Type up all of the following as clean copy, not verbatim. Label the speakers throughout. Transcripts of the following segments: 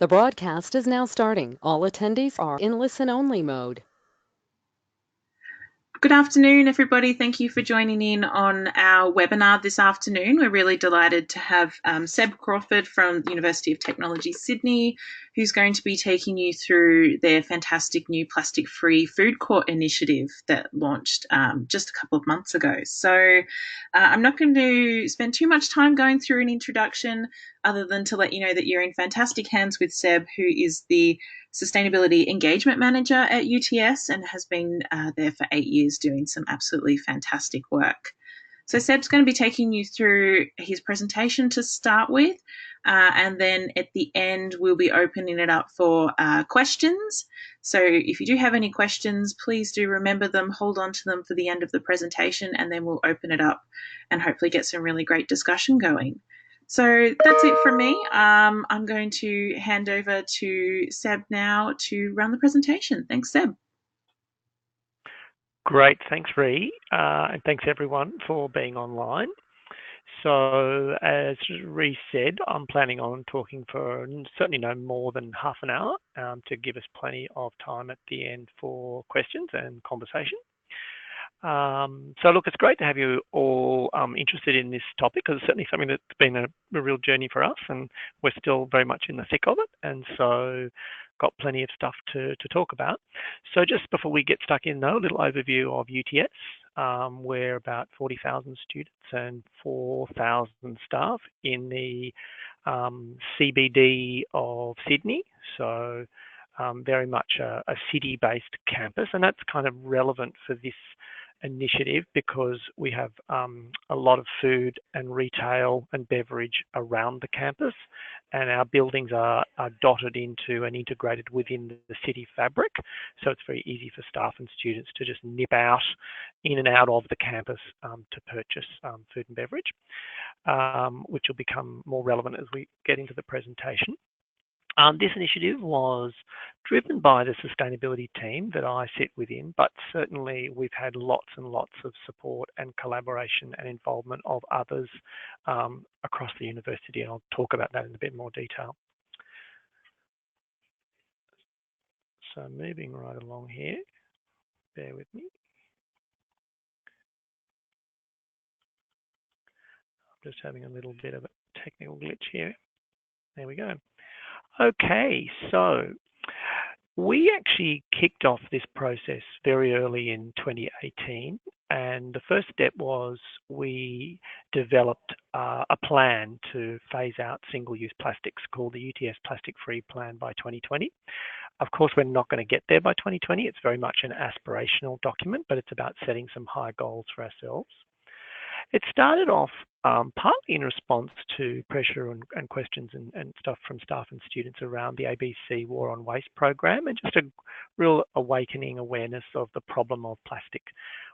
Speaker 1: The broadcast is now starting. All attendees are in listen-only mode.
Speaker 2: Good afternoon, everybody. Thank you for joining in on our webinar this afternoon. We're really delighted to have Seb Crawford from the University of Technology, Sydney, who's going to be taking you through their fantastic new plastic-free food court initiative that launched just a couple of months ago. So I'm not going to spend too much time going through an introduction other than to let you know that you're in fantastic hands with Seb, who is the Sustainability Engagement Manager at UTS and has been there for 8 years doing some absolutely fantastic work. So Seb's going to be taking you through his presentation to start with, and then at the end we'll be opening it up for questions. So if you do have any questions, please do remember them, hold on to them for the end of the presentation, and then we'll open it up and hopefully get some really great discussion going. So that's it from me. I'm going to hand over to Seb now to run the presentation. Thanks, Seb.
Speaker 3: Great, thanks Ree, and thanks everyone for being online. So as Ree said, I'm planning on talking for certainly no more than half an hour to give us plenty of time at the end for questions and conversation. So look, it's great to have you all interested in this topic because it's certainly something that's been a real journey for us and we're still very much in the thick of it, and so got plenty of stuff to talk about. So just before we get stuck in though, a little overview of UTS. We're about 40,000 students and 4,000 staff in the CBD of Sydney, so very much a city-based campus, and that's kind of relevant for this initiative because we have a lot of food and retail and beverage around the campus, and our buildings are dotted into and integrated within the city fabric, so it's very easy for staff and students to just nip out in and out of the campus to purchase food and beverage, which will become more relevant as we get into the presentation. This initiative was driven by the sustainability team that I sit within, but certainly we've had lots and lots of support and collaboration and involvement of others across the university, and I'll talk about that in a bit more detail. So moving right along here, bear with me. I'm just having a little bit of a technical glitch here. There we go. Okay, so we actually kicked off this process very early in 2018, and the first step was we developed a plan to phase out single-use plastics called the UTS Plastic Free Plan by 2020. Of course, we're not going to get there by 2020. It's very much an aspirational document, but it's about setting some high goals for ourselves. It started off partly in response to pressure and questions and stuff from staff and students around the ABC War on Waste program, and just a real awakening awareness of the problem of plastic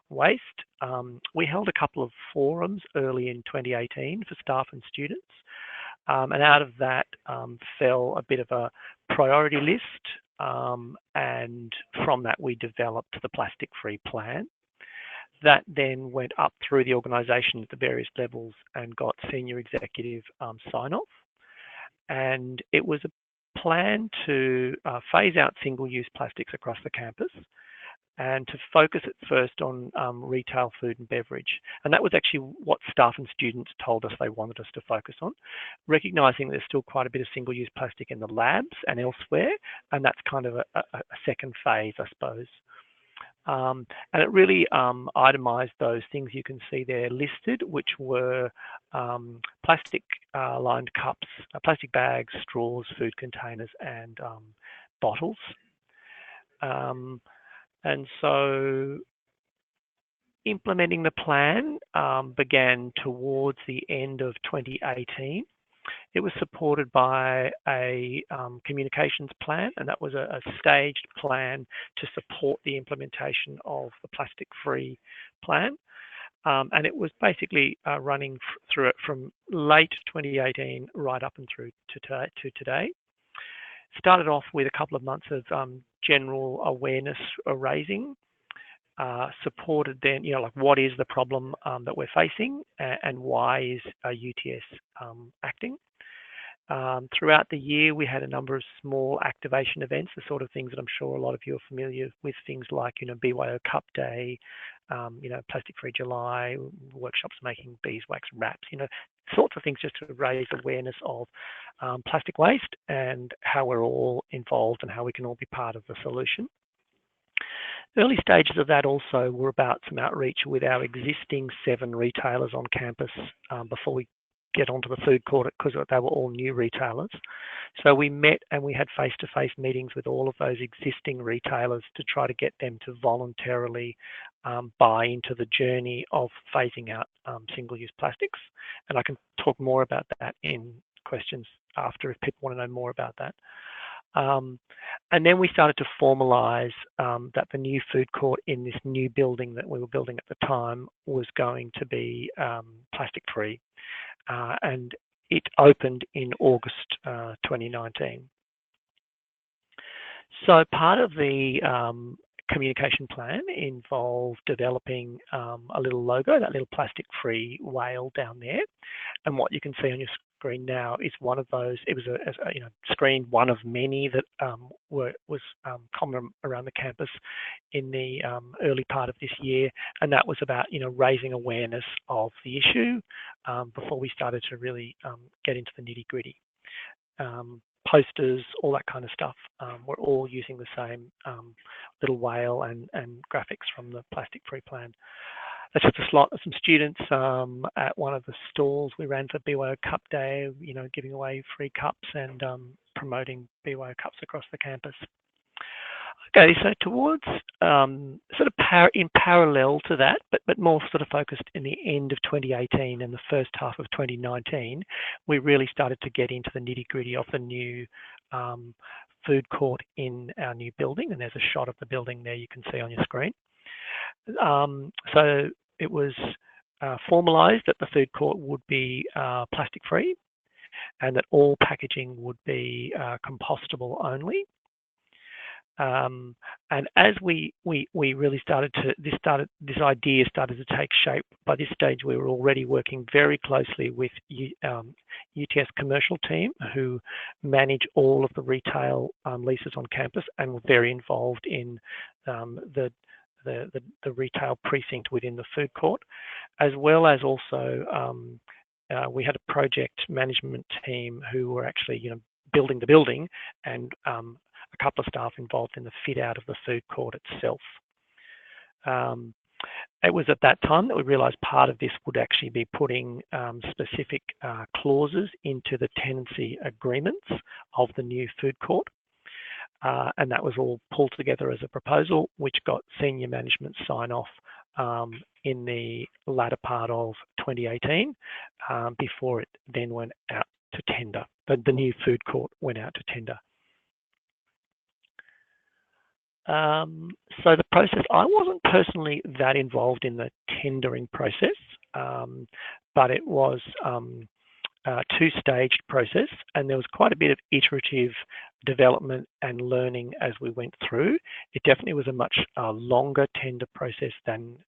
Speaker 3: waste. We held a couple of forums early in 2018 for staff and students, and out of that fell a bit of a priority list, and from that we developed the Plastic Free Plan. That then went up through the organisation at the various levels and got senior executive sign-off. And it was a plan to phase out single-use plastics across the campus and to focus at first on retail food and beverage. And that was actually what staff and students told us they wanted us to focus on, recognising there's still quite a bit of single-use plastic in the labs and elsewhere, and that's kind of a second phase, I suppose. And it really itemised those things you can see there listed, which were plastic lined cups, plastic bags, straws, food containers, and bottles. And so implementing the plan began towards the end of 2018. It was supported by a communications plan, and that was a staged plan to support the implementation of the plastic-free plan. And it was basically running through it from late 2018 right up and through to today. Started off with a couple of months of general awareness raising, supported then, like what is the problem that we're facing and why is UTS acting? Throughout the year, we had a number of small activation events, the sort of things that I'm sure a lot of you are familiar with, things like, BYO Cup Day, Plastic Free July, workshops making beeswax wraps, sorts of things just to raise awareness of plastic waste and how we're all involved and how we can all be part of the solution. Early stages of that also were about some outreach with our existing 7 retailers on campus before we get onto the food court, because they were all new retailers. So we met and we had face-to-face meetings with all of those existing retailers to try to get them to voluntarily buy into the journey of phasing out single-use plastics. And I can talk more about that in questions after if people want to know more about that. And then we started to formalise that the new food court in this new building that we were building at the time was going to be plastic free. And it opened in August 2019. So part of the communication plan involved developing a little logo, that little plastic-free whale down there. And what you can see on your screen now is one of those. It was a screen, one of many that was common around the campus in the early part of this year, and that was about raising awareness of the issue before we started to really get into the nitty-gritty. Posters, all that kind of stuff. We're all using the same little whale and graphics from the plastic-free plan. That's just a slot of some students at one of the stalls we ran for BYO Cup Day, giving away free cups and promoting BYO cups across the campus. Okay, so towards in parallel to that, but more sort of focused in the end of 2018 and the first half of 2019, we really started to get into the nitty-gritty of the new food court in our new building, and there's a shot of the building there you can see on your screen. So it was formalised that the food court would be plastic-free and that all packaging would be compostable only. And as we really this idea started to take shape. By this stage, we were already working very closely with UTS commercial team, who manage all of the retail leases on campus and were very involved in the retail precinct within the food court, as well as also we had a project management team who were actually building the building, and a couple of staff involved in the fit out of the food court itself. It was at that time that we realised part of this would actually be putting specific clauses into the tenancy agreements of the new food court. And that was all pulled together as a proposal, which got senior management sign-off in the latter part of 2018, before it then went out to tender. The new food court went out to tender. So the process, I wasn't personally that involved in the tendering process, but it was a two-staged process, and there was quite a bit of iterative development and learning as we went through. It definitely was a much longer tender process than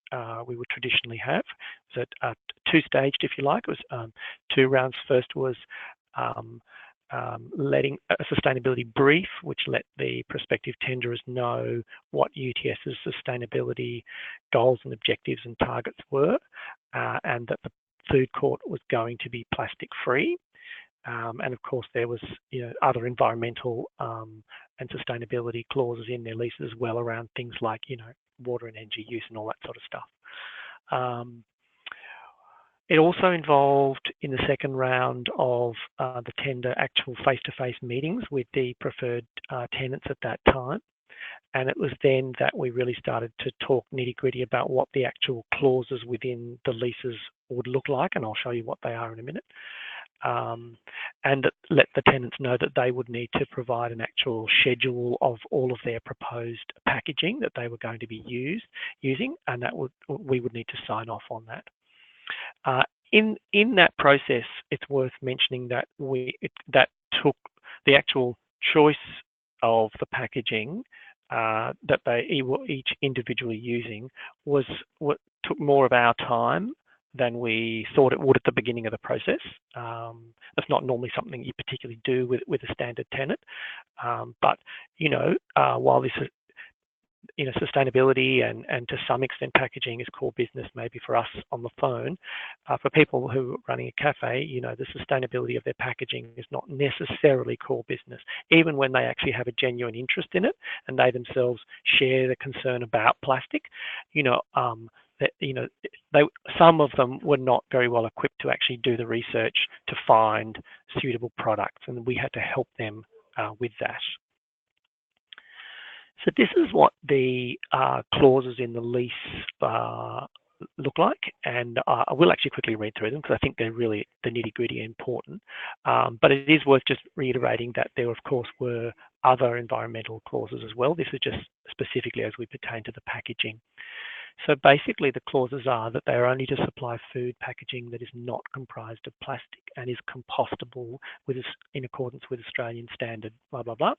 Speaker 3: we would traditionally have. So two-staged, if you like. It was 2 rounds. First was letting a sustainability brief, which let the prospective tenderers know what UTS's sustainability goals and objectives and targets were, and that the food court was going to be plastic free. And of course there was other environmental and sustainability clauses in their leases as well, around things like water and energy use and all that sort of stuff. It also involved, in the second round of the tender, actual face-to-face meetings with the preferred tenants at that time. And it was then that we really started to talk nitty-gritty about what the actual clauses within the leases would look like, and I'll show you what they are in a minute. And let the tenants know that they would need to provide an actual schedule of all of their proposed packaging that they were going to be using, and that we would need to sign off on that. In that process, it's worth mentioning that that took the actual choice of the packaging that they were each individually using was what took more of our time than we thought it would at the beginning of the process. That's not normally something you particularly do with a standard tenant. But, while this is, sustainability and to some extent packaging is core business, maybe for us on the phone, for people who are running a cafe, the sustainability of their packaging is not necessarily core business, even when they actually have a genuine interest in it and they themselves share the concern about plastic. Some of them were not very well equipped to actually do the research to find suitable products, and we had to help them with that. So this is what the clauses in the lease look like, and I will actually quickly read through them because I think they're really the nitty-gritty and important. But it is worth just reiterating that there, of course, were other environmental clauses as well. This is just specifically as we pertain to the packaging. So basically the clauses are that they are only to supply food packaging that is not comprised of plastic and is compostable in accordance with Australian standard, blah, blah, blah.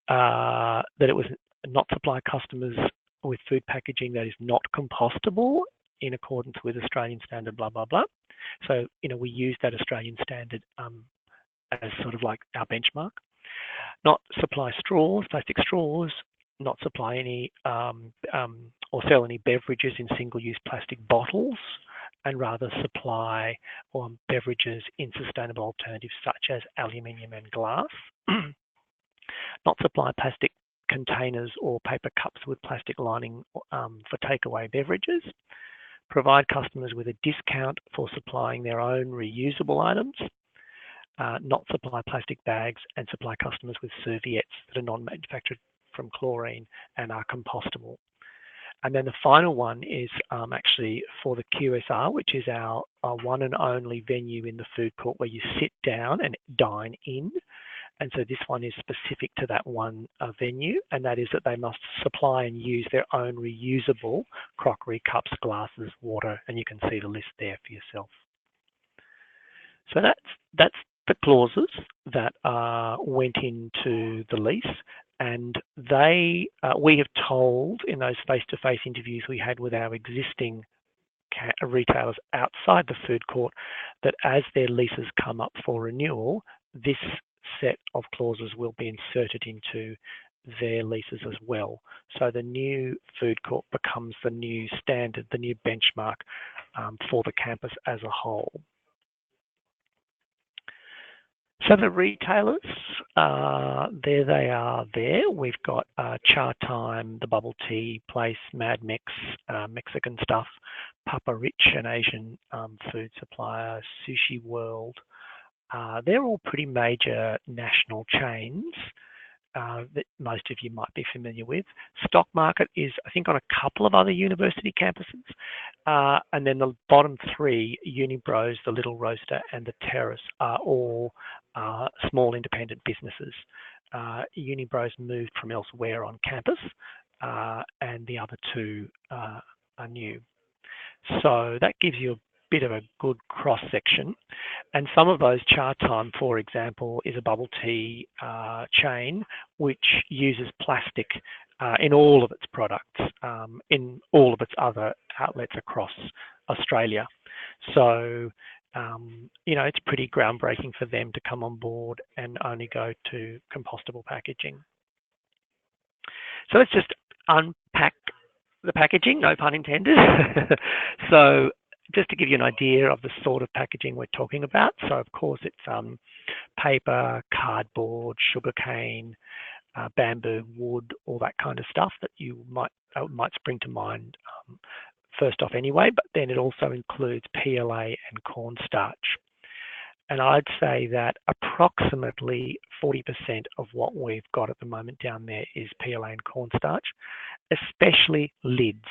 Speaker 3: That it was not supply customers with food packaging that is not compostable in accordance with Australian standard, blah, blah, blah. So, we use that Australian standard as sort of like our benchmark. Not supply straws, plastic straws, not supply any or sell any beverages in single-use plastic bottles, and rather supply beverages in sustainable alternatives such as aluminium and glass. Not supply plastic containers or paper cups with plastic lining for takeaway beverages. Provide customers with a discount for supplying their own reusable items. Not supply plastic bags, and supply customers with serviettes that are non-manufactured from chlorine and are compostable. And then the final one is actually for the QSR, which is our one and only venue in the food court where you sit down and dine in. And so this one is specific to that one venue, and that is that they must supply and use their own reusable crockery, cups, glasses, water, and you can see the list there for yourself. So that's the clauses that went into the lease, and we have told in those face-to-face interviews we had with our existing retailers outside the food court that as their leases come up for renewal, this set of clauses will be inserted into their leases as well. So the new food court becomes the new standard, the new benchmark for the campus as a whole. So the retailers, there they are there. We've got Cha Time, the Bubble Tea Place, Mad Mex, Mexican Stuff, Papa Rich, an Asian food supplier, Sushi World. They're all pretty major national chains that most of you might be familiar with. Stock Market is, I think, on a couple of other university campuses. And then the bottom three, Unibros, the Little Roaster, and the Terrace, are all small independent businesses. Unibros moved from elsewhere on campus, and the other two are new. So that gives you a bit of a good cross-section. And some of those, Cha Time, for example, is a bubble tea chain which uses plastic in all of its products, in all of its other outlets across Australia. So, it's pretty groundbreaking for them to come on board and only go to compostable packaging. So let's just unpack the packaging, no pun intended. So just to give you an idea of the sort of packaging we're talking about. So of course it's paper, cardboard, sugarcane, bamboo, wood, all that kind of stuff that you might spring to mind first off anyway, but then it also includes PLA and cornstarch. And I'd say that approximately 40% of what we've got at the moment down there is PLA and cornstarch, especially lids.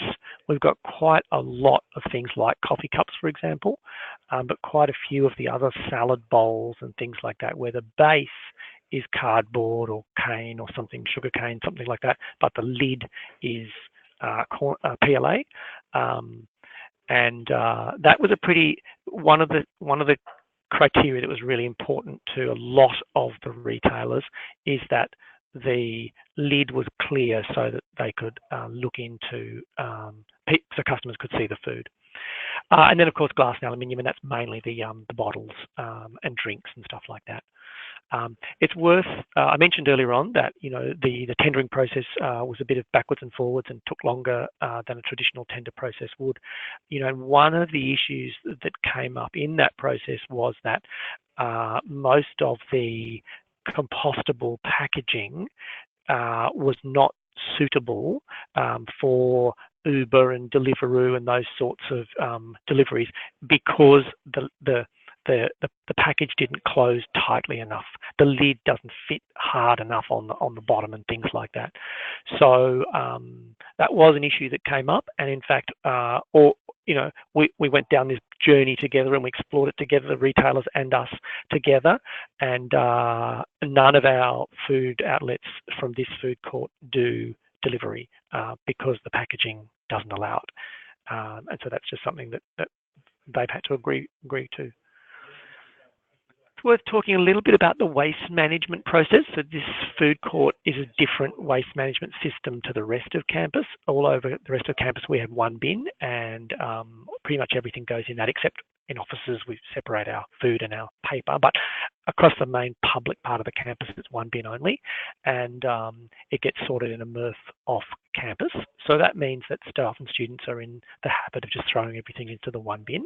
Speaker 3: We've got quite a lot of things like coffee cups, for example, but quite a few of the other salad bowls and things like that, where the base is cardboard or cane or something, sugar cane, something like that, but the lid is PLA. That was one of the criteria that was really important to a lot of the retailers is that the lid was clear so that they could look into, so customers could see the food. And then, of course, glass and aluminium, and that's mainly the bottles and drinks and stuff like that. It's worth, I mentioned earlier on that, the tendering process was a bit of backwards and forwards and took longer than a traditional tender process would. One of the issues that came up in that process was that most of the compostable packaging was not suitable for Uber and Deliveroo and those sorts of deliveries because the package didn't close tightly enough. The lid doesn't fit hard enough on the bottom and things like that. So that was an issue that came up, and in fact, we went down this journey together and we explored it together, the retailers and us together, and none of our food outlets from this food court do delivery because the packaging doesn't allow it. And so that's just something that they've had to agree to. It's worth talking a little bit about the waste management process. So this food court is a different waste management system to the rest of campus. All over the rest of campus, we have one bin, and pretty much everything goes in that, except in offices we separate our food and our paper. But across the main public part of the campus, it's one bin only, and it gets sorted in a MRF off campus. So that means that staff and students are in the habit of just throwing everything into the one bin.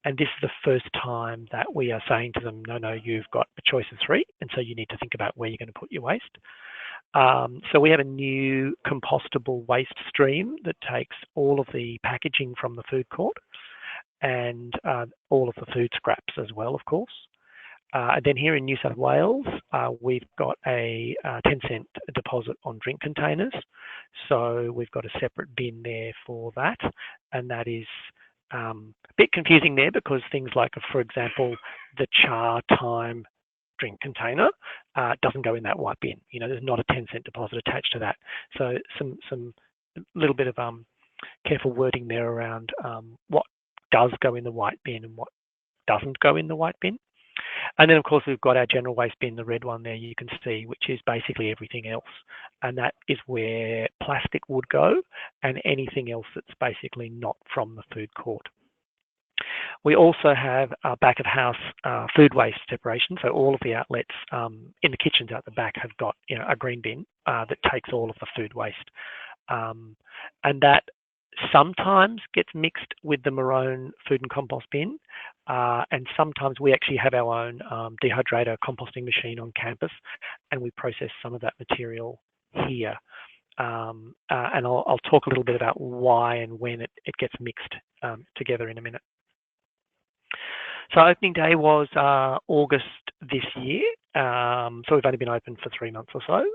Speaker 3: And this is the first time that we are saying to them, no, you've got a choice of three, and so you need to think about where you're going to put your waste. So we have a new compostable waste stream that takes all of the packaging from the food court and all of the food scraps as well, of course. And then here in New South Wales, we've got a 10-cent deposit on drink containers. So we've got a separate bin there for that, and that is a bit confusing there because things like, for example, the char time drink container doesn't go in that white bin. There's not a 10-cent deposit attached to that. So some little bit of careful wording there around what does go in the white bin and what doesn't go in the white bin. And then, of course, we've got our general waste bin, the red one there you can see, which is basically everything else. And that is where plastic would go and anything else that's basically not from the food court. We also have back of house food waste separation. So all of the outlets in the kitchens out the back have got a green bin that takes all of the food waste. And that sometimes gets mixed with the maroon food and compost bin, and sometimes we actually have our own dehydrator composting machine on campus, and we process some of that material here. And I'll talk a little bit about why and when it gets mixed together in a minute. So opening day was August this year, so we've only been open for 3 months or so.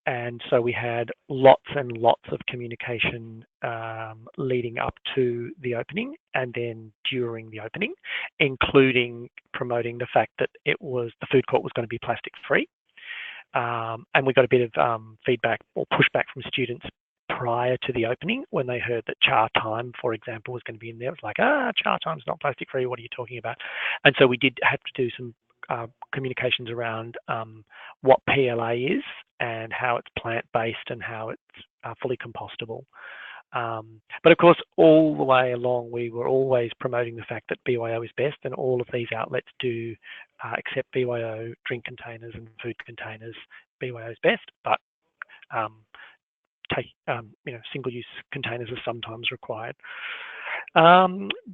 Speaker 3: And so we had lots and lots of communication leading up to the opening and then during the opening, including promoting the fact that the food court was going to be plastic free. And we got a bit of feedback or pushback from students prior to the opening when they heard that char time, for example, was going to be in there. It was like, char time's not plastic free, what are you talking about? And so we did have to do some communications around what PLA is and how it's plant-based and how it's fully compostable. But of course, all the way along, we were always promoting the fact that BYO is best, and all of these outlets do accept BYO drink containers and food containers. BYO is best, but single-use containers are sometimes required.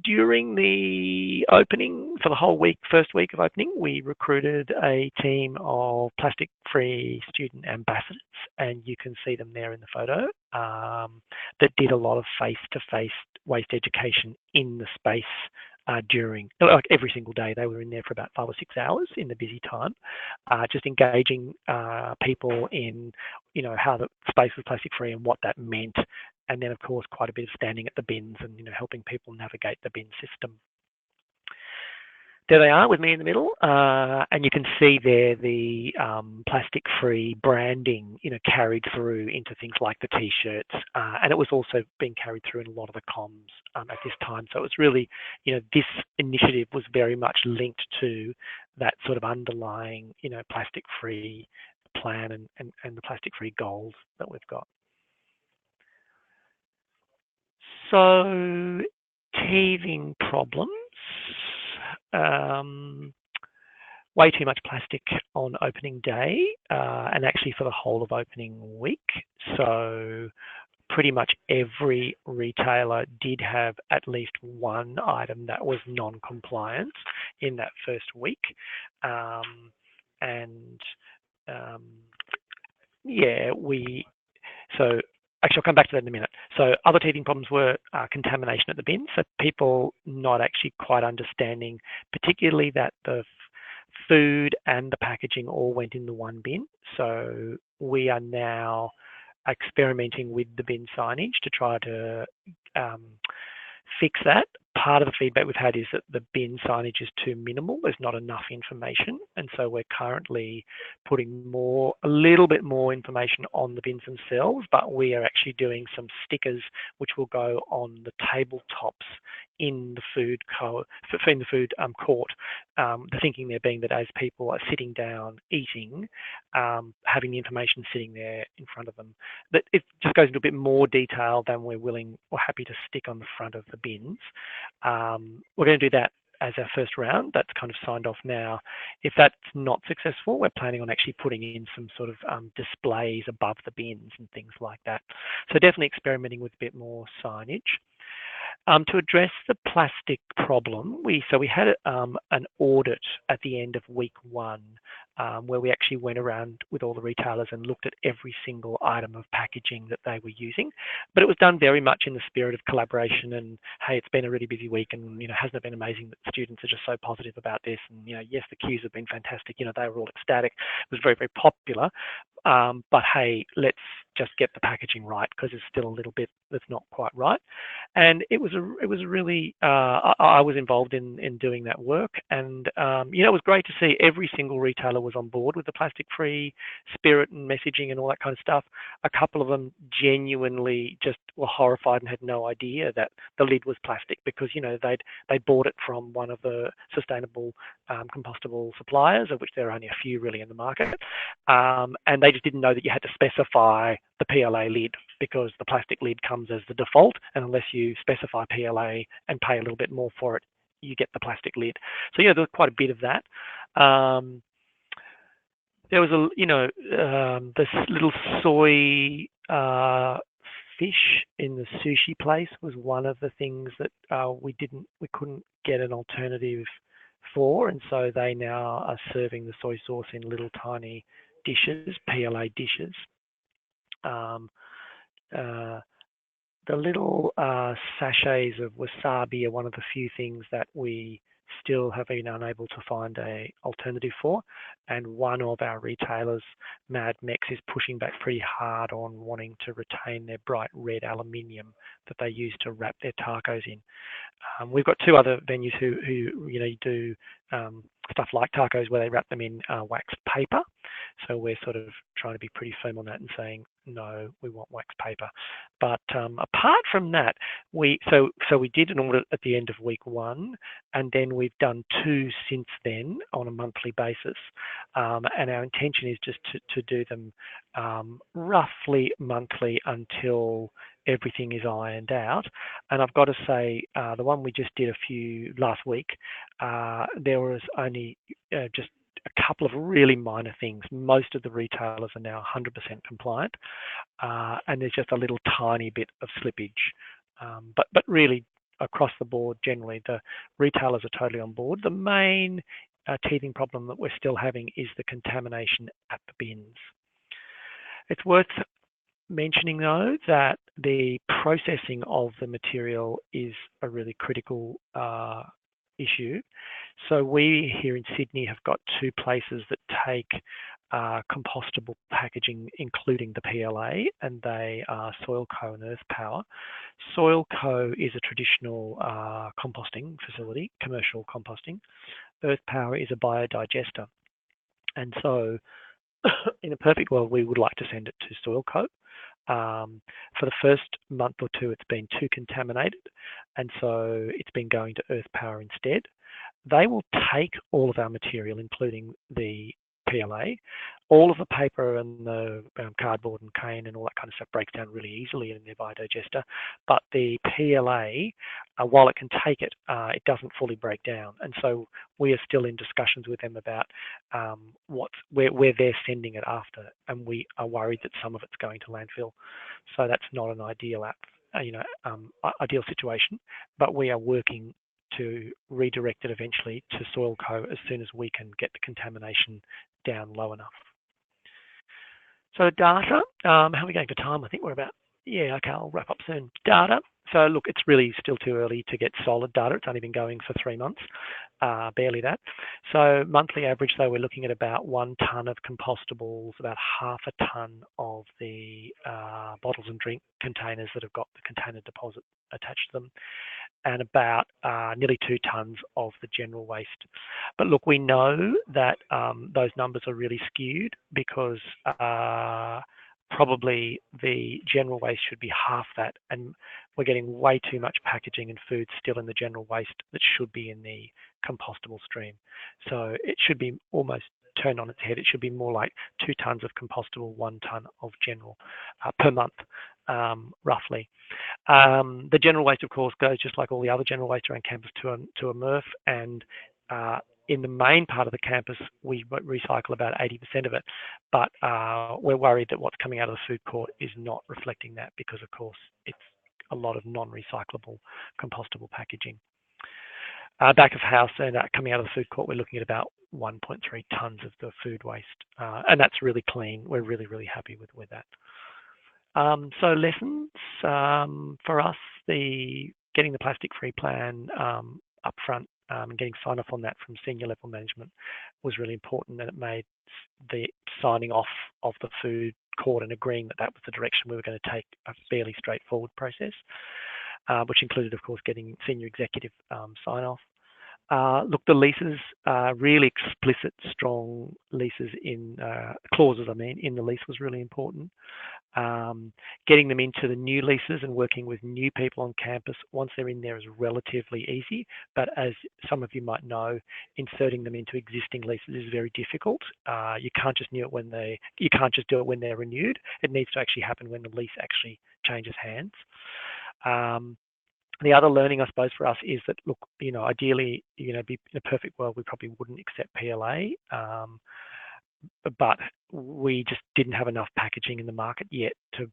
Speaker 3: During the opening, for the whole week, first week of opening, we recruited a team of plastic-free student ambassadors, and you can see them there in the photo, that did a lot of face-to-face waste education in the space during, like every single day. They were in there for about 5 or 6 hours in the busy time, just engaging people in, how the space was plastic-free and what that meant. And then, of course, quite a bit of standing at the bins and, helping people navigate the bin system. There they are with me in the middle, and you can see there the plastic-free branding, carried through into things like the T-shirts, and it was also being carried through in a lot of the comms at this time. So it was really, this initiative was very much linked to that sort of underlying, plastic-free plan and the plastic-free goals that we've got. So teething problems, way too much plastic on opening day, and actually for the whole of opening week. So pretty much every retailer did have at least one item that was non-compliant in that first week. So actually I'll come back to that in a minute. So other teething problems were contamination at the bin. So people not actually quite understanding, particularly that the food and the packaging all went in the one bin. So we are now experimenting with the bin signage to try to fix that. Part of the feedback we've had is that the bin signage is too minimal. There's not enough information. And so we're currently putting a little bit more information on the bins themselves, but we are actually doing some stickers which will go on the tabletops in the food court. The thinking there being that as people are sitting down eating, having the information sitting there in front of them, that it just goes into a bit more detail than we're willing or happy to stick on the front of the bins. We're going to do that as our first round. That's kind of signed off now. If that's not successful, we're planning on actually putting in some sort of displays above the bins and things like that. So definitely experimenting with a bit more signage. To address the plastic problem, we had an audit at the end of week one where we actually went around with all the retailers and looked at every single item of packaging that they were using. But it was done very much in the spirit of collaboration and, hey, it's been a really busy week and, hasn't it been amazing that students are just so positive about this? And, yes, the queues have been fantastic. They were all ecstatic. It was very, very popular. But hey, let's just get the packaging right because there's still a little bit that's not quite right. And it was a really I was involved in doing that work, and it was great to see every single retailer was on board with the plastic-free spirit and messaging and all that kind of stuff. A couple of them genuinely just were horrified and had no idea that the lid was plastic because they bought it from one of the sustainable compostable suppliers, of which there are only a few really in the market, and they just didn't know that you had to specify the PLA lid because the plastic lid comes as the default, and unless you specify PLA and pay a little bit more for it, you get the plastic lid. So there's quite a bit of that. There was this little soy fish in the sushi place was one of the things that we couldn't get an alternative for, and so they now are serving the soy sauce in little tiny dishes, PLA dishes. The little sachets of wasabi are one of the few things that we still have been unable to find an alternative for, and one of our retailers, Mad Mex, is pushing back pretty hard on wanting to retain their bright red aluminium that they use to wrap their tacos in. We've got two other venues who do stuff like tacos where they wrap them in wax paper. So we're sort of trying to be pretty firm on that and saying, no, we want wax paper. But apart from that, we did an audit at the end of week one, and then we've done two since then on a monthly basis. And our intention is just to do them roughly monthly until everything is ironed out. And I've got to say, the one we just did last week, there was only just a couple of really minor things. Most of the retailers are now 100% compliant, and there's just a little tiny bit of slippage. But really, across the board, generally, the retailers are totally on board. The main teething problem that we're still having is the contamination at the bins. It's worth mentioning, though, that the processing of the material is a really critical issue. So we here in Sydney have got two places that take compostable packaging, including the PLA, and they are Soilco and Earth Power. Soilco is a traditional composting facility, commercial composting. Earth Power is a biodigester. And so in a perfect world, we would like to send it to Soilco. For the first month or two, it's been too contaminated, and so it's been going to Earth Power instead. They will take all of our material, including the PLA. All of the paper and the cardboard and cane and all that kind of stuff breaks down really easily in their biodigester, but the PLA, while it can take it, it doesn't fully break down. And so we are still in discussions with them about where they're sending it after, and we are worried that some of it's going to landfill. So that's not an ideal ideal situation, but we are working to redirect it eventually to Soil Co as soon as we can get the contamination down low enough. So data, how are we going for time? I think we're about, yeah, okay, I'll wrap up soon. Data, so look, it's really still too early to get solid data. It's only been going for 3 months, barely that. So monthly average, though, we're looking at about 1 tonne of compostables, about half a tonne of the bottles and drink containers that have got the container deposit attached to them, and about nearly 2 tonnes of the general waste. But look, we know that those numbers are really skewed because probably the general waste should be half that, and we're getting way too much packaging and food still in the general waste that should be in the compostable stream. So it should be almost turned on its head. It should be more like 2 tonnes of compostable, 1 tonne of general per month, roughly. The general waste, of course, goes just like all the other general waste around campus to a MRF, and in the main part of the campus, we recycle about 80% of it, but we're worried that what's coming out of the food court is not reflecting that because, of course, it's a lot of non-recyclable compostable packaging. Back of house and coming out of the food court, we're looking at about 1.3 tonnes of the food waste, and that's really clean. We're really, really happy with that. So lessons for us, getting the plastic-free plan up front and getting sign-off on that from senior level management was really important, and it made the signing off of the food court and agreeing that that was the direction we were going to take a fairly straightforward process, which included, of course, getting senior executive sign-off. Look, the leases, really explicit, strong leases in clauses, in the lease was really important. Getting them into the new leases and working with new people on campus once they're in there is relatively easy, but as some of you might know, inserting them into existing leases is very difficult. You can't just do it when they're renewed. It needs to actually happen when the lease actually changes hands. The other learning, I suppose, for us is that, look, ideally, in a perfect world, we probably wouldn't accept PLA, but we just didn't have enough packaging in the market yet to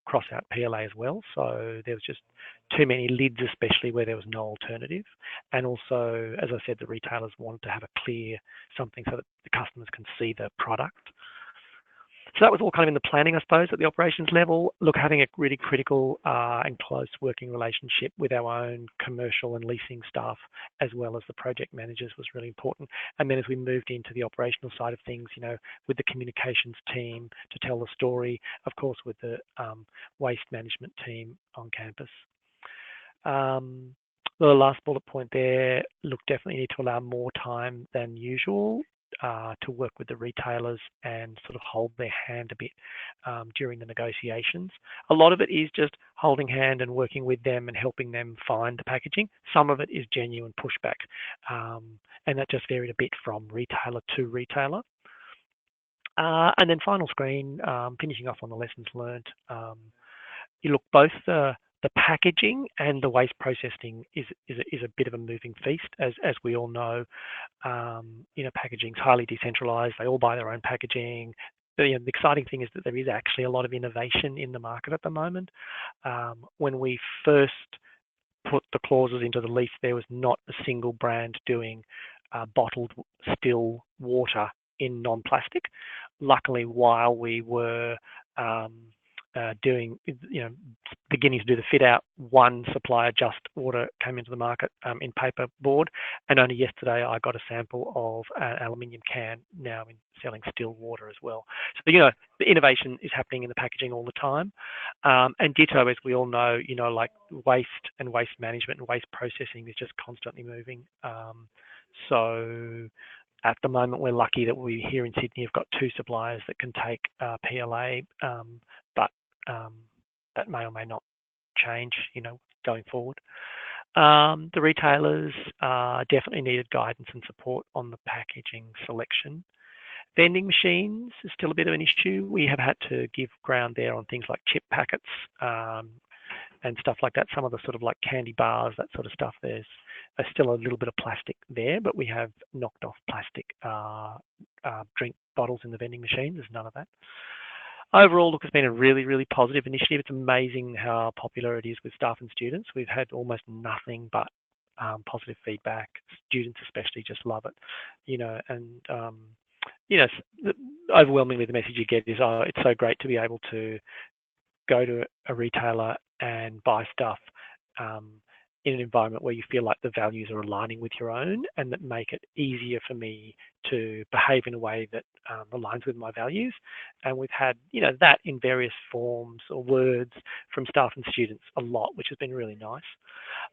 Speaker 3: cross out PLA as well. So there was just too many lids, especially where there was no alternative. And also, as I said, the retailers wanted to have a clear something so that the customers can see the product. So that was all kind of in the planning, I suppose, at the operations level. Look, having a really critical and close working relationship with our own commercial and leasing staff, as well as the project managers, was really important. And then as we moved into the operational side of things, with the communications team to tell the story, of course, with the waste management team on campus. The last bullet point there, look, definitely need to allow more time than usual to work with the retailers and sort of hold their hand a bit during the negotiations. A lot of it is just holding hand and working with them and helping them find the packaging. Some of it is genuine pushback, and that just varied a bit from retailer to retailer. And then final screen, finishing off on the lessons learned. You look, both the packaging and the waste processing is a bit of a moving feast, as we all know. Packaging is highly decentralized. They all buy their own packaging. The exciting thing is that there is actually a lot of innovation in the market at the moment. When we first put the clauses into the lease, there was not a single brand doing bottled still water in non-plastic. Luckily, while we were beginning to do the fit out, one supplier just water came into the market in paper board, and only yesterday I got a sample of an aluminium can now in selling still water as well. So the innovation is happening in the packaging all the time, and ditto, as we all know, like waste and waste management and waste processing is just constantly moving. So at the moment, we're lucky that we here in Sydney have got 2 suppliers that can take PLA, but that may or may not change, going forward. The retailers definitely needed guidance and support on the packaging selection. Vending machines is still a bit of an issue. We have had to give ground there on things like chip packets and stuff like that. Some of the sort of like candy bars, that sort of stuff, there's still a little bit of plastic there, but we have knocked off plastic drink bottles in the vending machine. There's none of that. Overall, look, it's been a really, really positive initiative. It's amazing how popular it is with staff and students. We've had almost nothing but positive feedback. Students especially just love it, you know, and you know, overwhelmingly the message you get is, oh, it's so great to be able to go to a retailer and buy stuff in an environment where you feel like the values are aligning with your own and that make it easier for me to behave in a way that aligns with my values. And we've had, you know, that in various forms or words from staff and students a lot, which has been really nice.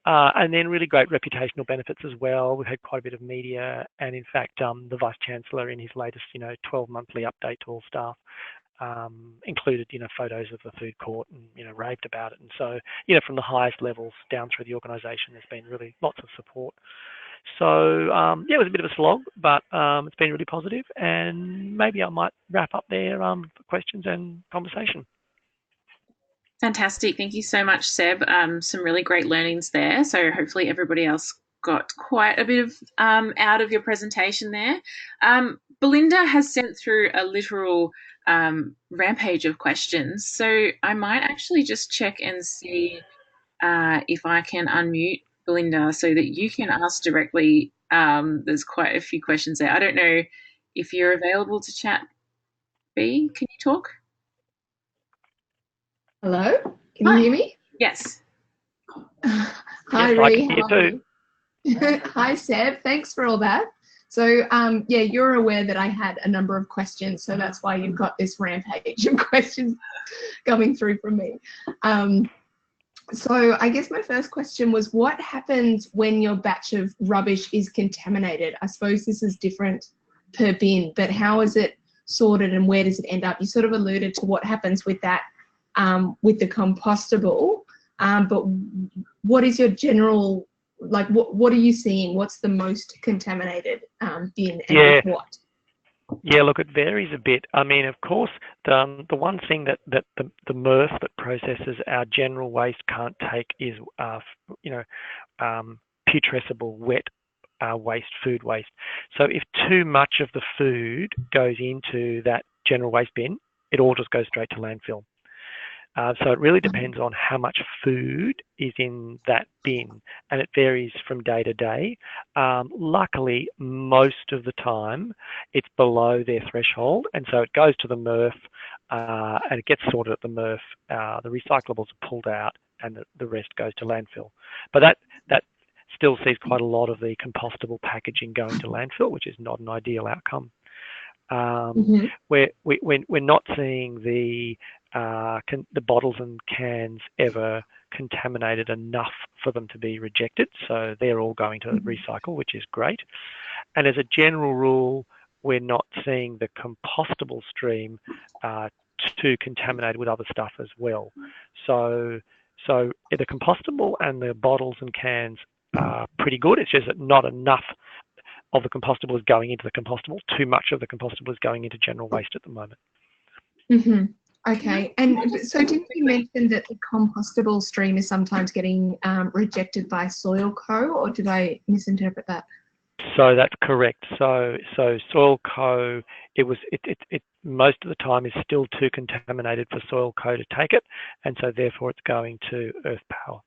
Speaker 3: And then really great reputational benefits as well. We've had quite a bit of media, and in fact, the Vice-Chancellor in his latest, 12-monthly update to all staff included, photos of the food court and, raved about it. And so, from the highest levels down through the organisation, there's been really lots of support. So, yeah, it was a bit of a slog, but it's been really positive, and maybe I might wrap up there for questions and conversation.
Speaker 2: Fantastic. Thank you so much, Seb. Some really great learnings there. So hopefully everybody else got quite a bit of out of your presentation there. Belinda has sent through a literal rampage of questions. So I might actually just check and see if I can unmute Belinda so that you can ask directly. There's quite a few questions there. I don't know if you're available to chat, B. Can you talk?
Speaker 4: Hello, can you hear me?
Speaker 2: Yes.
Speaker 4: Hi,
Speaker 3: yes,
Speaker 4: Ree.
Speaker 3: I can hear too.
Speaker 4: Hi, Seb. Thanks for all that. So, yeah, you're aware that I had a number of questions, so that's why you've got this rampage of questions coming through from me. So I guess my first question was, what happens when your batch of rubbish is contaminated? I suppose this is different per bin, but how is it sorted and where does it end up? You sort of alluded to what happens with that with the compostable, but what is your general, like, what are you seeing? What's the most contaminated bin and with what?
Speaker 3: Yeah, look, it varies a bit. I mean, of course, the one thing that the MRF that processes our general waste can't take is, putrescible wet waste, food waste. So if too much of the food goes into that general waste bin, it all just goes straight to landfill. So it really depends on how much food is in that bin, and it varies from day to day. Luckily, most of the time, it's below their threshold, and so it goes to the MRF, and it gets sorted at the MRF. The recyclables are pulled out, and the rest goes to landfill. But that still sees quite a lot of the compostable packaging going to landfill, which is not an ideal outcome. We're not seeing the bottles and cans ever contaminated enough for them to be rejected, so they're all going to recycle, which is great. And as a general rule, we're not seeing the compostable stream too contaminated with other stuff as well. So the compostable and the bottles and cans are pretty good. It's just that not enough of the compostable is going into the compostable. Too much of the compostable is going into general waste at the moment.
Speaker 4: Okay, and so didn't you mention that the compostable stream is sometimes getting rejected by Soil Co, or did I misinterpret that?
Speaker 3: So that's correct. So Soil Co, it most of the time is still too contaminated for Soil Co to take it, and so therefore it's going to Earth Power.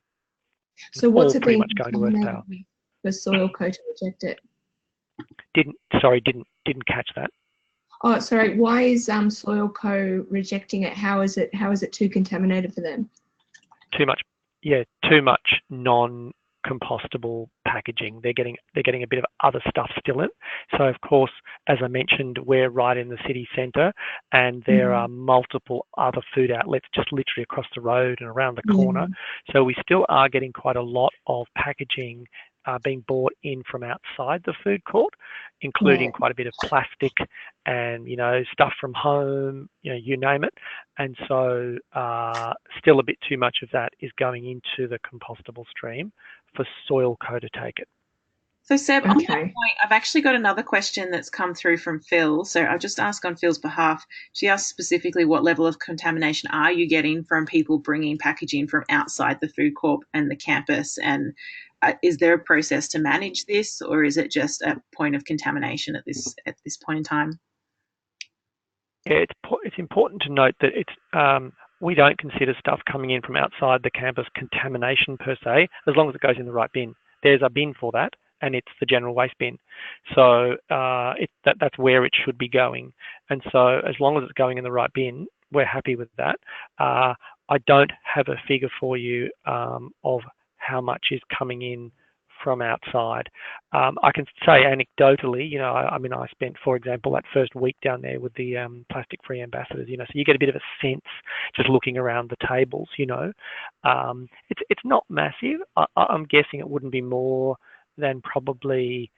Speaker 4: So what's it
Speaker 3: pretty
Speaker 4: being
Speaker 3: much going to Earth Power
Speaker 4: for Soil Co to reject it?
Speaker 3: Didn't catch that.
Speaker 4: Oh, sorry. Why is Soil Co rejecting it? How is it too contaminated for them?
Speaker 3: Too much non-compostable packaging. They're getting a bit of other stuff still in. So of course, as I mentioned, we're right in the city centre, and there are multiple other food outlets just literally across the road and around the corner. So we still are getting quite a lot of packaging being bought in from outside the food court, including quite a bit of plastic and, stuff from home, you name it. And so still a bit too much of that is going into the compostable stream for Soil Co to take it.
Speaker 2: So Seb, on that point, I've actually got another question that's come through from Phil. So I'll just ask on Phil's behalf. She asked specifically, what level of contamination are you getting from people bringing packaging from outside the food court and the campus? And is there a process to manage this, or is it just a point of contamination at this point in time?
Speaker 3: Yeah, it's important to note that we don't consider stuff coming in from outside the campus contamination per se, as long as it goes in the right bin. There's a bin for that, and it's the general waste bin. So that's where it should be going. And so as long as it's going in the right bin, we're happy with that. I don't have a figure for you of how much is coming in from outside. I can say anecdotally, I spent, for example, that first week down there with the plastic-free ambassadors, so you get a bit of a sense just looking around the tables, It's not massive. I'm guessing it wouldn't be more than probably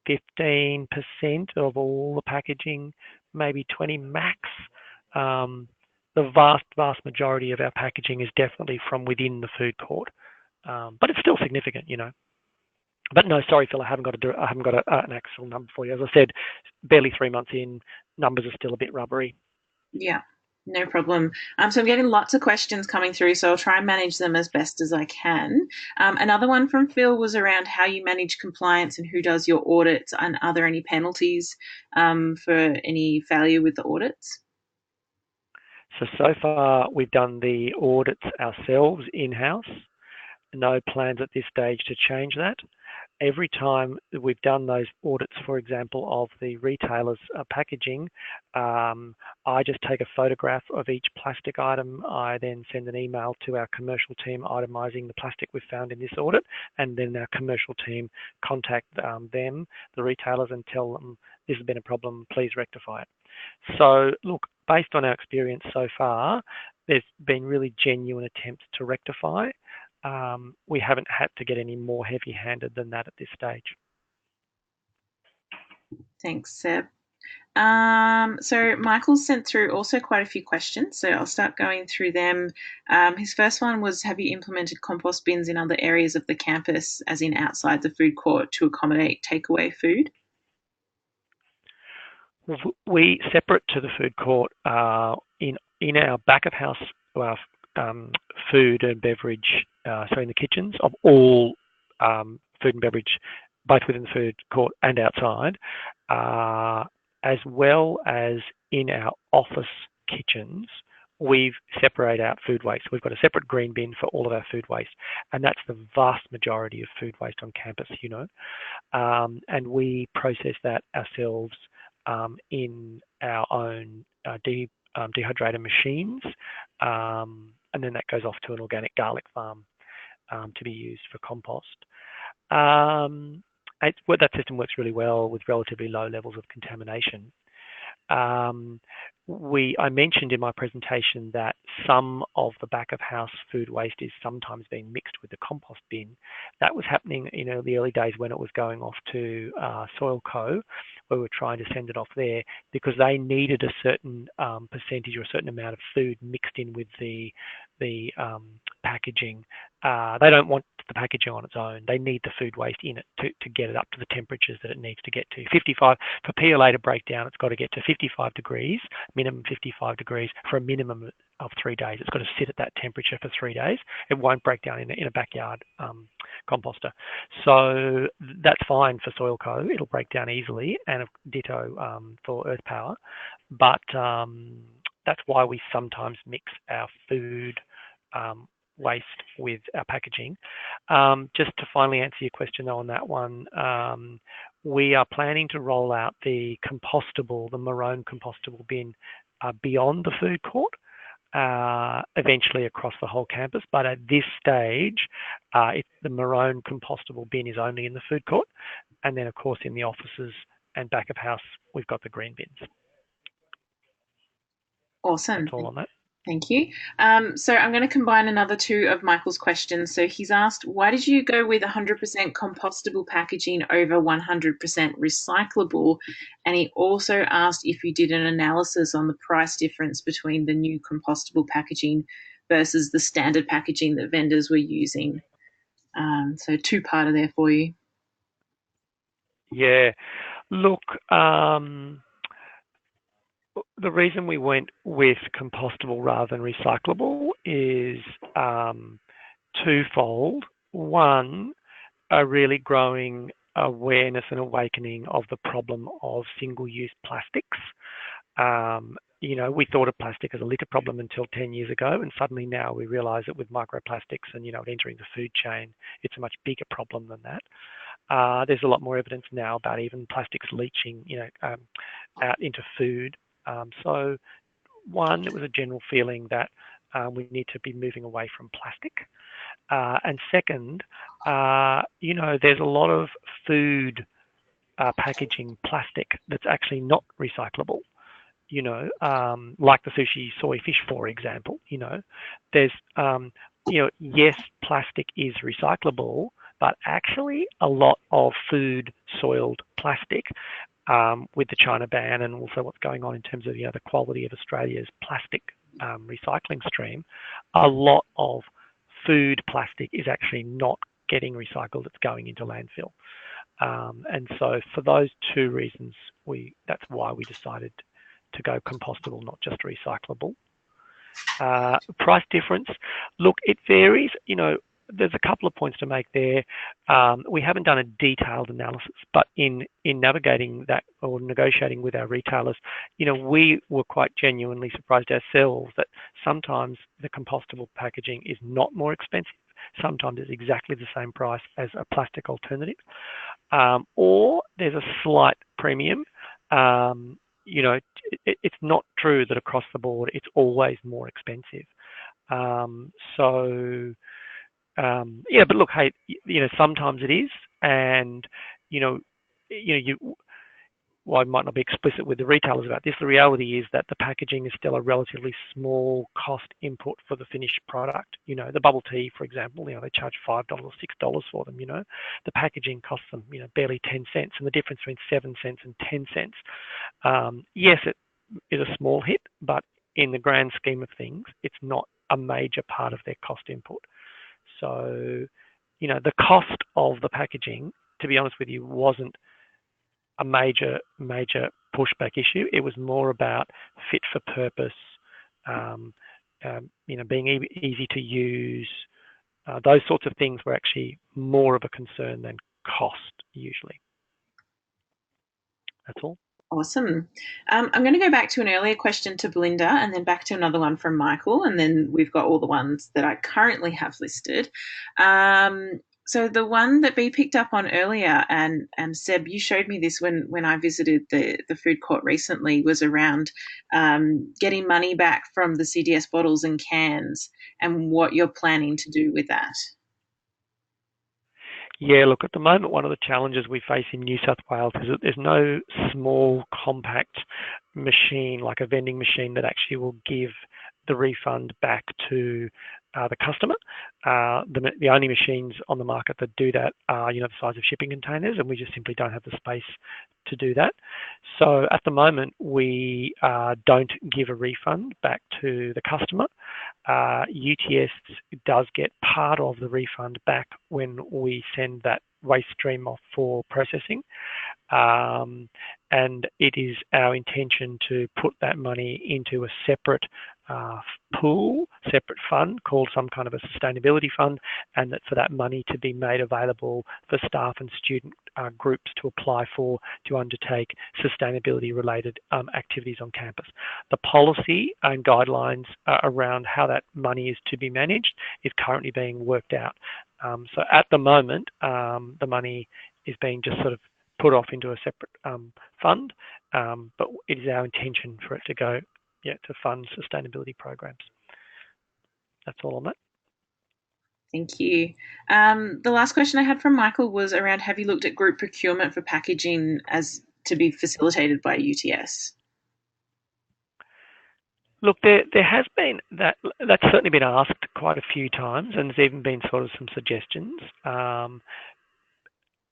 Speaker 3: 15% of all the packaging, maybe 20 max. The vast majority of our packaging is definitely from within the food court, but it's still significant, But no, sorry, Phil, I haven't got an actual number for you. As I said, barely 3 months in, numbers are still a bit rubbery.
Speaker 2: Yeah, no problem. So I'm getting lots of questions coming through, so I'll try and manage them as best as I can. Another one from Phil was around how you manage compliance and who does your audits, and are there any penalties for any failure with the audits?
Speaker 3: So far, we've done the audits ourselves in-house. No plans at this stage to change that. Every time we've done those audits, for example, of the retailers' packaging, I just take a photograph of each plastic item. I then send an email to our commercial team itemising the plastic we've found in this audit, and then our commercial team contact them, the retailers, and tell them this has been a problem, please rectify it. So look, based on our experience so far, there's been really genuine attempts to rectify. We haven't had to get any more heavy-handed than that at this stage.
Speaker 2: Thanks, Seb. So Michael's sent through also quite a few questions, so I'll start going through them. His first one was, have you implemented compost bins in other areas of the campus, as in outside the food court, to accommodate takeaway food?
Speaker 3: We, separate to the food court, in our back of house, food and beverage, in the kitchens of all food and beverage, both within the food court and outside, as well as in our office kitchens, we separate out food waste. We've got a separate green bin for all of our food waste, and that's the vast majority of food waste on campus, and we process that ourselves in our own dehydrator machines, and then that goes off to an organic garlic farm to be used for compost. That system works really well with relatively low levels of contamination. I mentioned in my presentation that some of the back of house food waste is sometimes being mixed with the compost bin. That was happening in the early days when it was going off to Soil Co, where we were trying to send it off there because they needed a certain percentage or a certain amount of food mixed in with the packaging. They don't want the packaging on its own. They need the food waste in it to get it up to the temperatures that it needs to get to. 55 for PLA to break down, it's got to get to 55 degrees, minimum 55 degrees for a minimum of 3 days. It's got to sit at that temperature for 3 days. It won't break down in a backyard composter. So that's fine for Soil Co. It'll break down easily, and ditto for Earth Power. But that's why we sometimes mix our food waste with our packaging. Just to finally answer your question though on that one, we are planning to roll out the maroon compostable bin beyond the food court, eventually across the whole campus. But at this stage, the maroon compostable bin is only in the food court. And then of course in the offices and back of house, we've got the green bins.
Speaker 2: Awesome.
Speaker 3: That's all on that.
Speaker 2: Thank you. So I'm going to combine another two of Michael's questions. So he's asked, why did you go with 100% compostable packaging over 100% recyclable? And he also asked if you did an analysis on the price difference between the new compostable packaging versus the standard packaging that vendors were using. So two-parter there for you.
Speaker 3: Yeah. Look, the reason we went with compostable rather than recyclable is twofold. One, a really growing awareness and awakening of the problem of single-use plastics. We thought of plastic as a litter problem until 10 years ago, and suddenly now we realise that with microplastics and, entering the food chain, it's a much bigger problem than that. There's a lot more evidence now about even plastics leaching, out into food. So one, it was a general feeling that we need to be moving away from plastic. And second, there's a lot of food packaging plastic that's actually not recyclable. Like the sushi soy fish, for example. There's, yes, plastic is recyclable, but actually a lot of food soiled plastic, with the China ban and also what's going on in terms of the quality of Australia's plastic recycling stream, a lot of food plastic is actually not getting recycled, it's going into landfill. And so for those two reasons, that's why we decided to go compostable, not just recyclable. Price difference, look, it varies. There's a couple of points to make there. We haven't done a detailed analysis, but in navigating that or negotiating with our retailers, we were quite genuinely surprised ourselves that sometimes the compostable packaging is not more expensive. Sometimes it's exactly the same price as a plastic alternative, or there's a slight premium. It's not true that across the board it's always more expensive. But look, hey, sometimes it is, and I might not be explicit with the retailers about this. The reality is that the packaging is still a relatively small cost input for the finished product. The bubble tea, for example, they charge $5 or $6 for them. The packaging costs them, barely 10 cents, and the difference between 7 cents and 10 cents. Yes, it is a small hit, but in the grand scheme of things, it's not a major part of their cost input. So, the cost of the packaging, to be honest with you, wasn't a major pushback issue. It was more about fit for purpose, being easy to use. Those sorts of things were actually more of a concern than cost usually. That's all.
Speaker 2: Awesome. I'm going to go back to an earlier question to Belinda and then back to another one from Michael, and then we've got all the ones that I currently have listed. So the one that B picked up on earlier, and Seb, you showed me this when I visited the food court recently, was around getting money back from the CDS bottles and cans and what you're planning to do with that.
Speaker 3: Yeah, look, at the moment, one of the challenges we face in New South Wales is that there's no small, compact machine, like a vending machine, that actually will give the refund back to the customer. The only machines on the market that do that are, the size of shipping containers, and we just simply don't have the space to do that. So at the moment, we don't give a refund back to the customer. UTS does get part of the refund back when we send that waste stream off for processing. And it is our intention to put that money into a separate pool, separate fund called some kind of a sustainability fund, and that for that money to be made available for staff and student groups to apply for to undertake sustainability related activities on campus. The policy and guidelines around how that money is to be managed is currently being worked out. So at the moment, the money is being just sort of put off into a separate fund, but it is our intention for it to go to fund sustainability programs. That's all on that.
Speaker 2: Thank you. The last question I had from Michael was around, have you looked at group procurement for packaging as to be facilitated by UTS?
Speaker 3: Look, there has been that's certainly been asked quite a few times, and there's even been sort of some suggestions.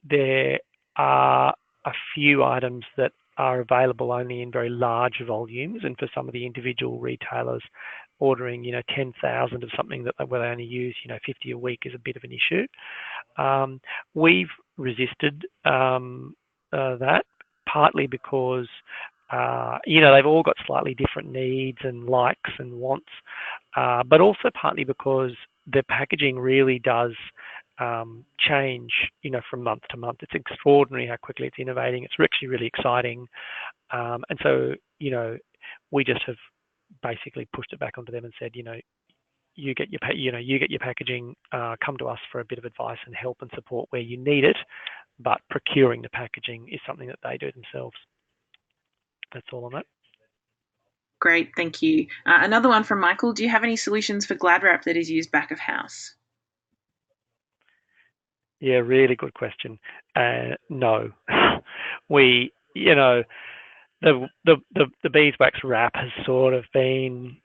Speaker 3: There are a few items that are available only in very large volumes, and for some of the individual retailers, ordering 10,000 of something where they only use 50 a week is a bit of an issue. We've resisted that, partly because they've all got slightly different needs and likes and wants, but also partly because the packaging really does change, from month to month. It's extraordinary how quickly it's innovating. It's actually really exciting, and so we just have basically pushed it back onto them and said, you get your packaging. Come to us for a bit of advice and help and support where you need it, but procuring the packaging is something that they do themselves. That's all on that.
Speaker 2: Great, thank you. Another one from Michael. Do you have any solutions for Glad wrap that is used back of house?
Speaker 3: Yeah, really good question. No, we, the beeswax wrap has sort of been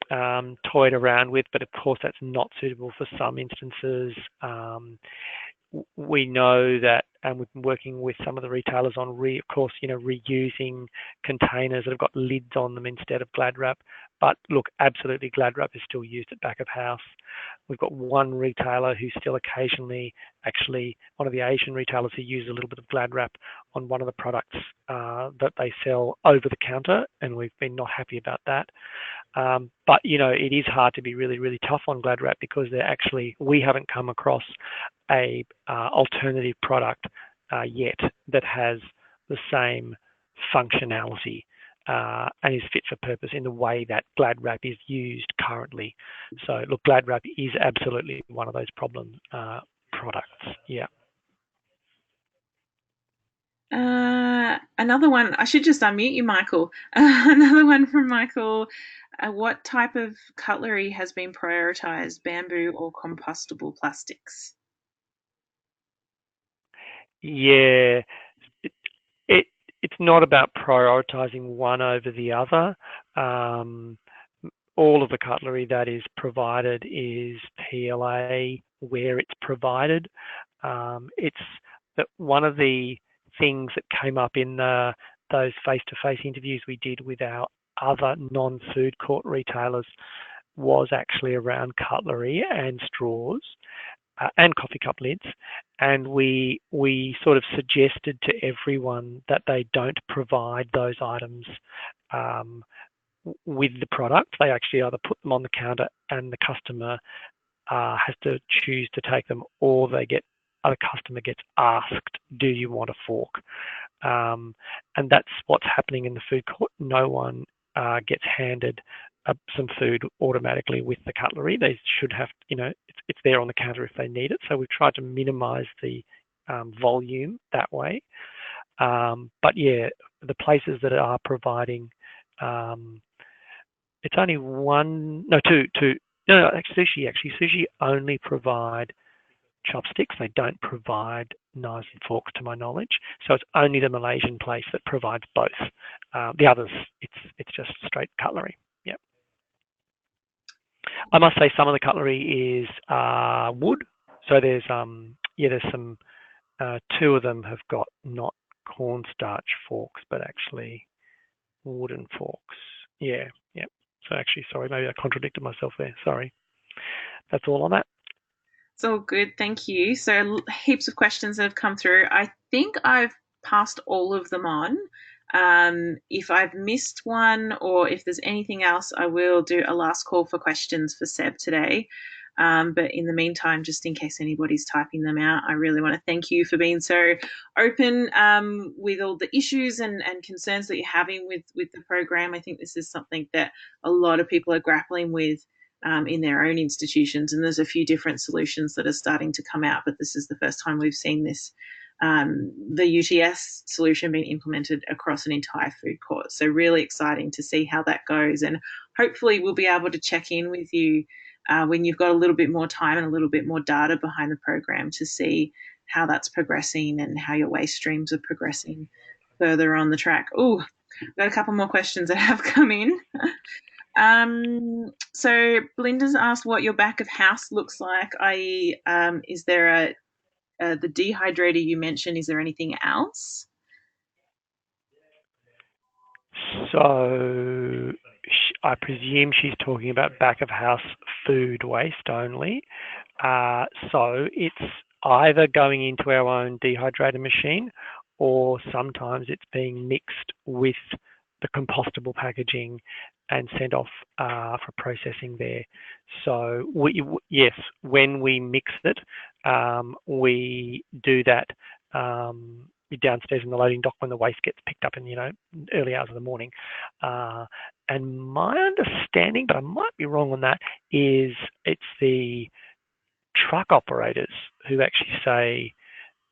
Speaker 3: toyed around with, but of course that's not suitable for some instances. We know that, and we've been working with some of the retailers on reusing containers that have got lids on them instead of Glad wrap. But look, absolutely, Glad wrap is still used at back of house. We've got one retailer who still occasionally, actually one of the Asian retailers, who uses a little bit of Glad wrap on one of the products that they sell over the counter, and we've been not happy about that. But it is hard to be really, really tough on Glad wrap because we haven't come across a alternative product yet that has the same functionality and is fit for purpose in the way that Glad wrap is used currently. So look, Glad wrap is absolutely one of those problem products. Yeah.
Speaker 2: Another one, I should just unmute you, Michael. Another one from Michael. What type of cutlery has been prioritised, bamboo or compostable plastics?
Speaker 3: Yeah, it's not about prioritising one over the other. All of the cutlery that is provided is PLA where it's provided. It's that one of the things that came up in those face-to-face interviews we did with our other non-food court retailers was actually around cutlery and straws and coffee cup lids, and we sort of suggested to everyone that they don't provide those items with the product. They actually either put them on the counter and the customer has to choose to take them, or the customer gets asked, do you want a fork? And that's what's happening in the food court. No one gets handed some food automatically with the cutlery. They should have, it's there on the counter if they need it. So we've tried to minimize the volume that way. But yeah, the places that are providing, it's only two. No, Sushi only provide chopsticks. They don't provide knives and forks, to my knowledge. So it's only the Malaysian place that provides both. The others, it's just straight cutlery. Yeah. I must say some of the cutlery is wood. So there's some. Two of them have got not cornstarch forks, but actually wooden forks. Yeah. So actually, sorry, maybe I contradicted myself there. Sorry. That's all on that.
Speaker 2: It's all good, thank you. So heaps of questions that have come through. I think I've passed all of them on. If I've missed one or if there's anything else, I will do a last call for questions for Seb today. But in the meantime, just in case anybody's typing them out, I really want to thank you for being so open with all the issues and concerns that you're having with the program. I think this is something that a lot of people are grappling with in their own institutions, and there's a few different solutions that are starting to come out, but this is the first time we've seen this, the UTS solution being implemented across an entire food court. So really exciting to see how that goes, and hopefully we'll be able to check in with you when you've got a little bit more time and a little bit more data behind the program to see how that's progressing and how your waste streams are progressing further on the track. Oh, I've got a couple more questions that have come in. So Belinda's asked what your back of house looks like, i.e., is there the dehydrator you mentioned, is there anything else?
Speaker 3: So I presume she's talking about back of house food waste only. So it's either going into our own dehydrator machine, or sometimes it's being mixed with the compostable packaging and sent off for processing there. So yes, when we mix it, we do that downstairs in the loading dock when the waste gets picked up in early hours of the morning. And my understanding, but I might be wrong on that, is it's the truck operators who actually say,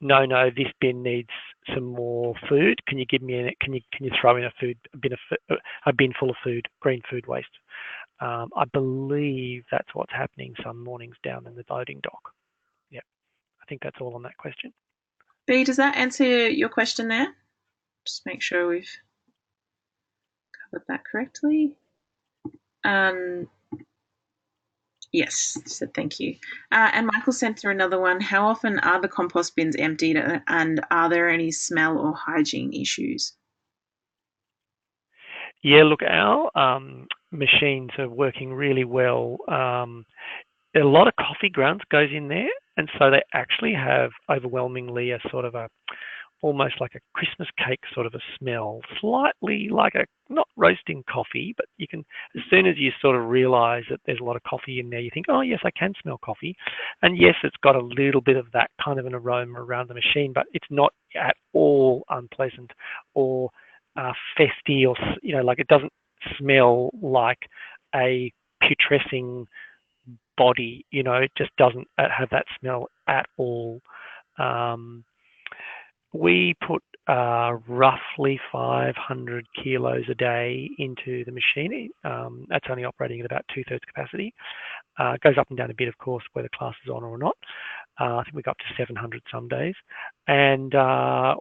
Speaker 3: no, this bin needs some more food. Can you give me can you throw in a bin full of food, green food waste? I believe that's what's happening some mornings down in the loading dock. Yeah, I think that's all on that question.
Speaker 2: B, does that answer your question there? Just make sure we've covered that correctly. Yes, said thank you. And Michael sent through another one. How often are the compost bins emptied, and are there any smell or hygiene issues?
Speaker 3: Yeah, look, our machines are working really well. A lot of coffee grounds goes in there, and so they actually have overwhelmingly a sort of almost like a Christmas cake sort of a smell, slightly like not roasting coffee, but you can, as soon as you sort of realize that there's a lot of coffee in there, you think, oh yes, I can smell coffee. And yes, it's got a little bit of that kind of an aroma around the machine, but it's not at all unpleasant or festy, or like it doesn't smell like a putrescing body. It just doesn't have that smell at all. We put roughly 500 kilos a day into the machine. That's only operating at about 2/3 capacity. It goes up and down a bit, of course, whether class is on or not. I think we got up to 700 some days. And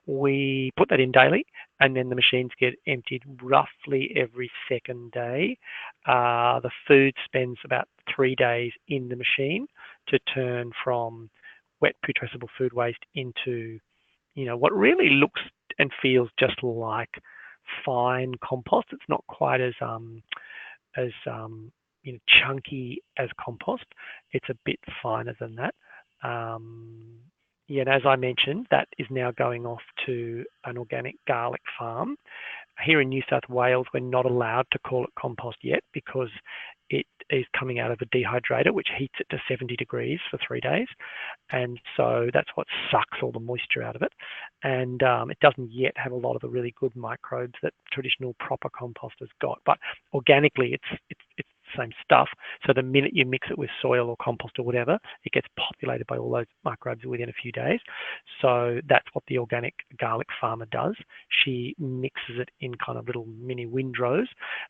Speaker 3: we put that in daily, and then the machines get emptied roughly every second day. The food spends about 3 days in the machine to turn from wet putrescible food waste into what really looks and feels just like fine compost. It's not quite as chunky as compost. It's a bit finer than that. And as I mentioned, that is now going off to an organic garlic farm. Here in New South Wales, we're not allowed to call it compost yet because it is coming out of a dehydrator, which heats it to 70 degrees for 3 days. And so that's what sucks all the moisture out of it. And it doesn't yet have a lot of the really good microbes that traditional proper compost has got. But organically, it's the same stuff. So the minute you mix it with soil or compost or whatever, it gets populated by all those microbes within a few days. So that's what the organic garlic farmer does. She mixes it in kind of little mini windrows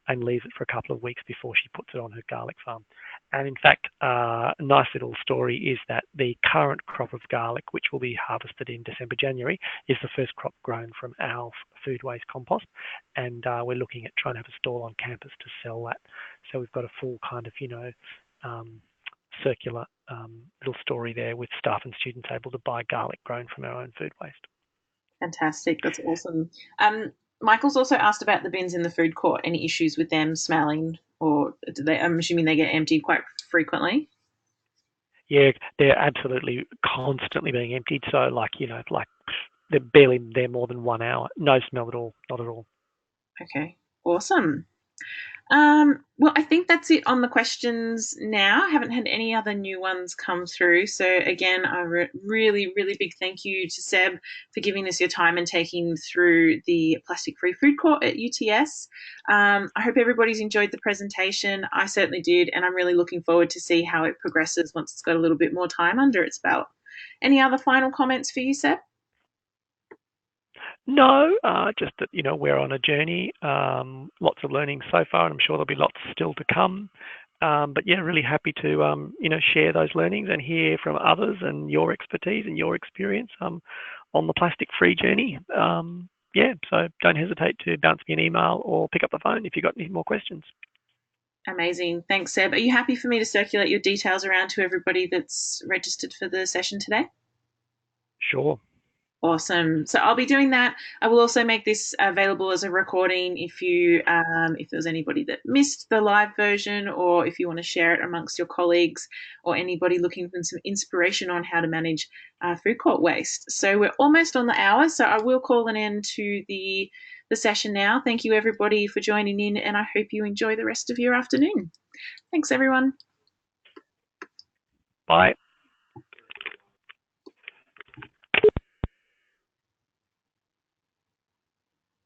Speaker 3: and leaves it for a couple of weeks before she puts it on her garlic farm. And in fact, a nice little story is that the current crop of garlic, which will be harvested in December, January, is the first crop grown from our food waste compost. And we're looking at trying to have a stall on campus to sell that. So we've got a full kind of, circular little story there with staff and students able to buy garlic grown from our own food waste.
Speaker 2: Fantastic. That's awesome. Michael's also asked about the bins in the food court. Any issues with them smelling, or do they? I'm assuming they get emptied quite frequently.
Speaker 3: Yeah, they're absolutely constantly being emptied. So, like they're barely there more than 1 hour. No smell at all. Not at all.
Speaker 2: Okay, awesome. Well, I think that's it on the questions now. I haven't had any other new ones come through. So again, really, really big thank you to Seb for giving us your time and taking through the plastic-free food court at UTS. I hope everybody's enjoyed the presentation. I certainly did, and I'm really looking forward to see how it progresses once it's got a little bit more time under its belt. Any other final comments for you, Seb?
Speaker 3: No, just that, we're on a journey, lots of learning so far, and I'm sure there'll be lots still to come. But yeah, really happy to, share those learnings and hear from others and your expertise and your experience on the plastic-free journey. So don't hesitate to bounce me an email or pick up the phone if you've got any more questions.
Speaker 2: Amazing. Thanks, Seb. Are you happy for me to circulate your details around to everybody that's registered for the session today?
Speaker 3: Sure.
Speaker 2: Awesome. So I'll be doing that. I will also make this available as a recording if you, if there's anybody that missed the live version, or if you want to share it amongst your colleagues or anybody looking for some inspiration on how to manage food court waste. So we're almost on the hour, so I will call an end to the session now. Thank you everybody for joining in, and I hope you enjoy the rest of your afternoon. Thanks everyone.
Speaker 3: Bye.